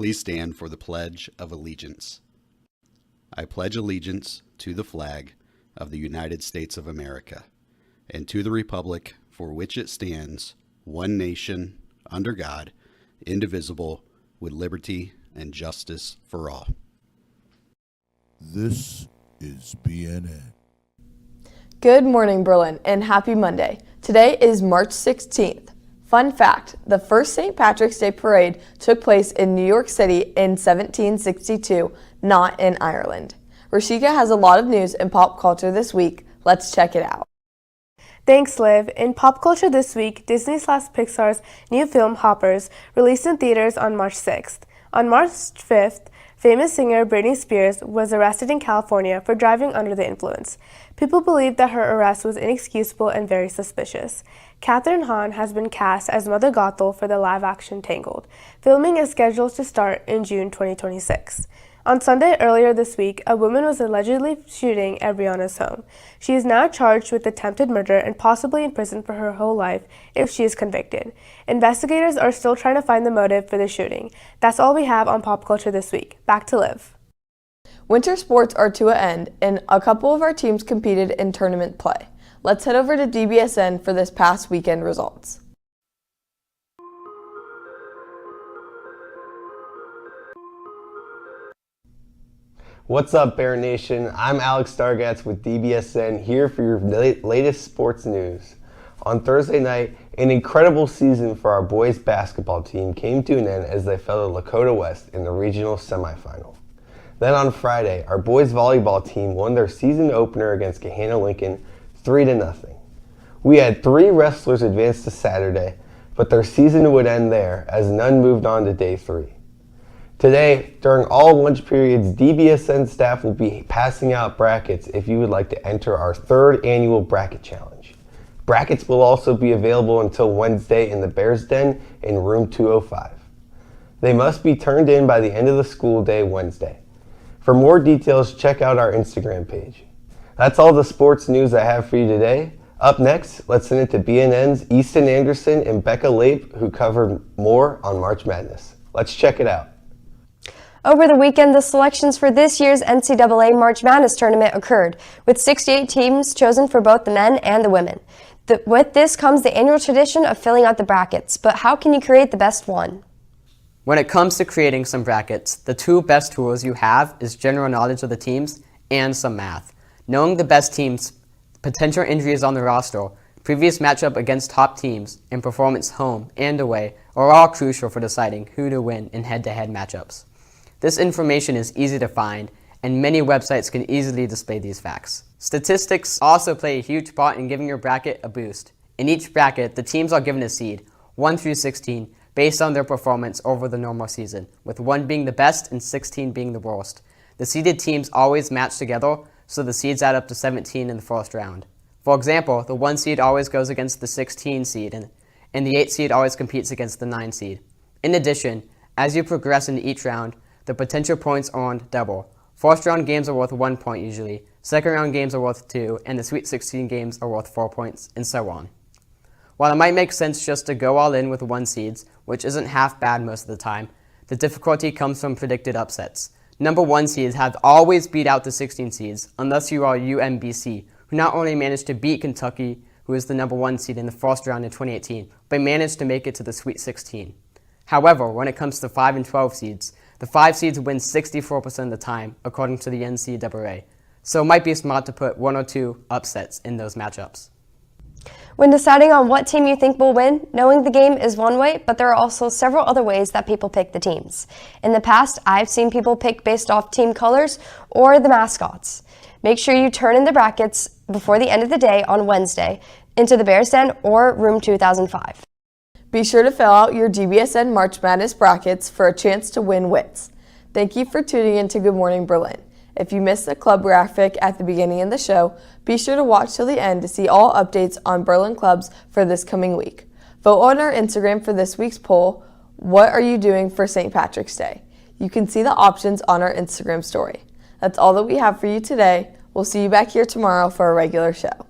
Please stand for the Pledge of Allegiance. I pledge allegiance to the flag of the United States of America and to the republic for which it stands, one nation, under God, indivisible, with liberty and justice for all. This is BNN. Good morning, Berlin, and happy Monday. Today is March 16th. Fun fact, the first St. Patrick's Day parade took place in New York City in 1762, not in Ireland. Rashika has a lot of news in pop culture this week. Let's check it out. Thanks, Liv. In pop culture this week, Disney/Pixar's new film Hoppers released in theaters on March 6th. On March 5th, famous singer Britney Spears was arrested in California for driving under the influence. People believe that her arrest was inexcusable and very suspicious. Kathryn Hahn has been cast as Mother Gothel for the live-action Tangled. Filming is scheduled to start in June 2026. On Sunday earlier this week, a woman was allegedly shooting at Rihanna's home. She is now charged with attempted murder and possibly in prison for her whole life if she is convicted. Investigators are still trying to find the motive for the shooting. That's all we have on pop culture this week. Back to Liv. Winter sports are to an end, and a couple of our teams competed in tournament play. Let's head over to DBSN for this past weekend results. What's up, Bear Nation? I'm Alex Stargatz with DBSN, here for your latest sports news. On Thursday night, an incredible season for our boys basketball team came to an end as they fell to Lakota West in the regional semifinal. Then on Friday, our boys volleyball team won their season opener against Gahanna Lincoln 3-0. We had 3 wrestlers advance to Saturday, but their season would end there as none moved on to day 3. Today, during all lunch periods, DBSN staff will be passing out brackets if you would like to enter our 3rd annual bracket challenge. Brackets will also be available until Wednesday in the Bears Den in room 205. They must be turned in by the end of the school day Wednesday. For more details, check out our Instagram page. That's all the sports news I have for you today. Up next, let's send it to BNN's Easton Anderson and Becca Lape, who covered more on March Madness. Let's check it out. Over the weekend, the selections for this year's NCAA March Madness tournament occurred, with 68 teams chosen for both the men and the women. With this comes the annual tradition of filling out the brackets, but how can you create the best one? When it comes to creating some brackets, the 2 best tools you have is general knowledge of the teams and some math. Knowing the best teams, potential injuries on the roster, previous matchup against top teams, and performance home and away are all crucial for deciding who to win in head-to-head matchups. This information is easy to find, and many websites can easily display these facts. Statistics also play a huge part in giving your bracket a boost. In each bracket, the teams are given a seed, 1 through 16, based on their performance over the normal season, with 1 being the best and 16 being the worst. The seeded teams always match together, so the seeds add up to 17 in the first round. For example, the 1 seed always goes against the 16 seed, and the 8 seed always competes against the 9 seed. In addition, as you progress into each round, the potential points earned double. First round games are worth 1 point usually, second round games are worth 2, and the Sweet 16 games are worth 4 points, and so on. While it might make sense just to go all in with 1 seeds, which isn't half bad most of the time, the difficulty comes from predicted upsets. Number 1 seeds have always beat out the 16 seeds, unless you are UMBC, who not only managed to beat Kentucky, who is the number 1 seed in the first round in 2018, but managed to make it to the Sweet 16. However, when it comes to 5 and 12 seeds, the 5 seeds win 64% of the time, according to the NCAA. So it might be smart to put 1 or 2 upsets in those matchups. When deciding on what team you think will win, knowing the game is one way, but there are also several other ways that people pick the teams. In the past, I've seen people pick based off team colors or the mascots. Make sure you turn in the brackets before the end of the day on Wednesday into the Bears Den or room 2005. Be sure to fill out your DBSN March Madness brackets for a chance to win wits. Thank you for tuning in to Good Morning Berlin. If you missed the club graphic at the beginning of the show, be sure to watch till the end to see all updates on Berlin clubs for this coming week. Vote on our Instagram for this week's poll, what are you doing for St. Patrick's Day? You can see the options on our Instagram story. That's all that we have for you today. We'll see you back here tomorrow for a regular show.